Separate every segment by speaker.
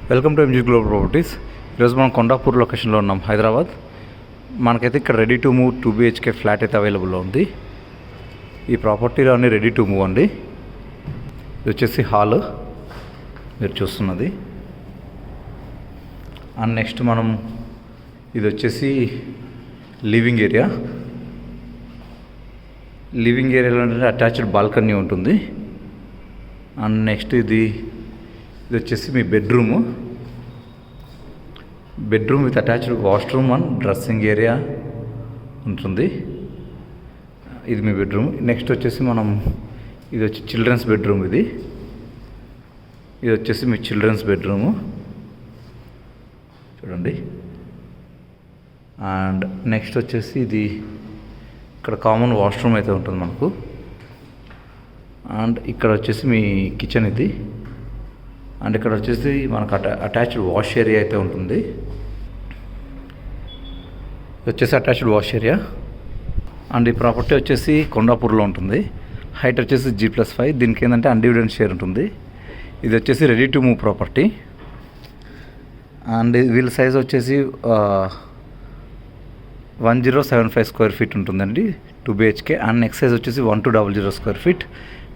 Speaker 1: Welcome to MG global properties. ఈరోజు మనం కొండాపూర్ లొకేషన్లో ఉన్నాం, హైదరాబాద్. మనకైతే ఇక్కడ ready to move 2 BHK flat అయితే అవైలబుల్లో ఉంది. ఈ ప్రాపర్టీలో అన్ని రెడీ టు మూవ్ అండి. ఇది వచ్చేసి హాల్ మీరు చూస్తున్నది. అండ్ నెక్స్ట్ మనం ఇది వచ్చేసి లివింగ్ ఏరియా. లివింగ్ ఏరియాలో అటాచ్డ్ బాల్కనీ ఉంటుంది. అండ్ నెక్స్ట్ ఇది వచ్చేసి మీ bedroom with attached washroom and dressing area ఉంటుంది. ఇది మీ బెడ్రూమ్. నెక్స్ట్ వచ్చేసి ఇది వచ్చి చిల్డ్రన్స్ బెడ్రూమ్. ఇది వచ్చేసి మీ చిల్డ్రన్స్ బెడ్రూము చూడండి. అండ్ నెక్స్ట్ వచ్చేసి ఇది ఇక్కడ కామన్ వాష్రూమ్ అయితే ఉంటుంది మనకు. అండ్ ఇక్కడ వచ్చేసి మీ కిచెన్ ఇది. అండ్ ఇక్కడ వచ్చేసి మనకు అటాచ్డ్ వాష్ ఏరియా అయితే ఉంటుంది. వచ్చేసి అటాచ్డ్ వాష్ ఏరియా. అండ్ ఈ ప్రాపర్టీ వచ్చేసి కొండాపూర్లో ఉంటుంది. హైట్ వచ్చేసి G+5. దీనికి ఏంటంటే అన్డివిడెంట్ షేర్ ఉంటుంది. ఇది వచ్చేసి ready to move property. And వీళ్ళ సైజ్ వచ్చేసి 1075 స్క్వేర్ ఫీట్ ఉంటుందండి, 2 BHK. అండ్ నెక్స్ట్ సైజ్ వచ్చేసి 1200 స్క్వేర్ ఫీట్.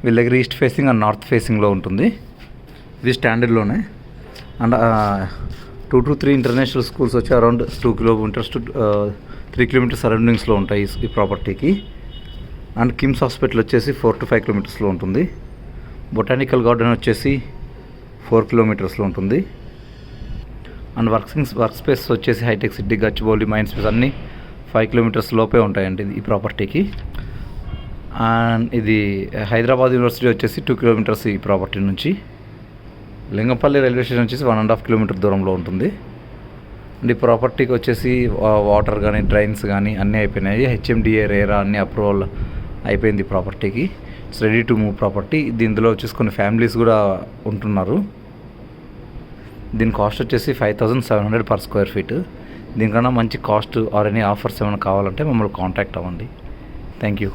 Speaker 1: వీళ్ళ దగ్గర ఈస్ట్ ఫేసింగ్ అండ్ నార్త్ ఫేసింగ్లో ఉంటుంది. ఇది స్టాండర్డ్లోనే. అండ్ 2 to 3 ఇంటర్నేషనల్ స్కూల్స్ వచ్చి అరౌండ్ 2 kilometers to 3 kilometers సరౌండింగ్స్లో ఉంటాయి ఈ ప్రాపర్టీకి. అండ్ కిమ్స్ హాస్పిటల్ వచ్చేసి 4 to 5 kilometersలో ఉంటుంది. బొటానికల్ గార్డెన్ వచ్చేసి 4 kilometersలో ఉంటుంది. అండ్ వర్క్ స్పేస్ వచ్చేసి హైటెక్ సిటీ, గచ్చిబౌలి, మైండ్ స్పేస్ అన్నీ 5 kilometers లోపే ఉంటాయండి ఈ ప్రాపర్టీకి. అండ్ ఇది హైదరాబాద్ యూనివర్సిటీ వచ్చేసి 2 kilometers ఈ ప్రాపర్టీ నుంచి. లింగంపల్లి రైల్వే స్టేషన్ వచ్చేసి 1.5 kilometer దూరంలో ఉంటుంది. అండ్ ఈ ప్రాపర్టీకి వచ్చేసి వాటర్ కానీ డ్రైన్స్ కానీ అన్నీ అయిపోయినాయి. HMDA రేరా అన్ని అప్రూవల్ అయిపోయింది ఈ ప్రాపర్టీకి. It's ready to move property. దీనిలో వచ్చేసి కొన్ని ఫ్యామిలీస్ కూడా ఉంటున్నారు. దీని కాస్ట్ వచ్చేసి 5700 per square feet. దీనికన్నా మంచి కాస్ట్ ఆర్ ఎనీ ఆఫర్స్ ఏమైనా కావాలంటే మమ్మల్ని కాంటాక్ట్ అవ్వండి. Thank you.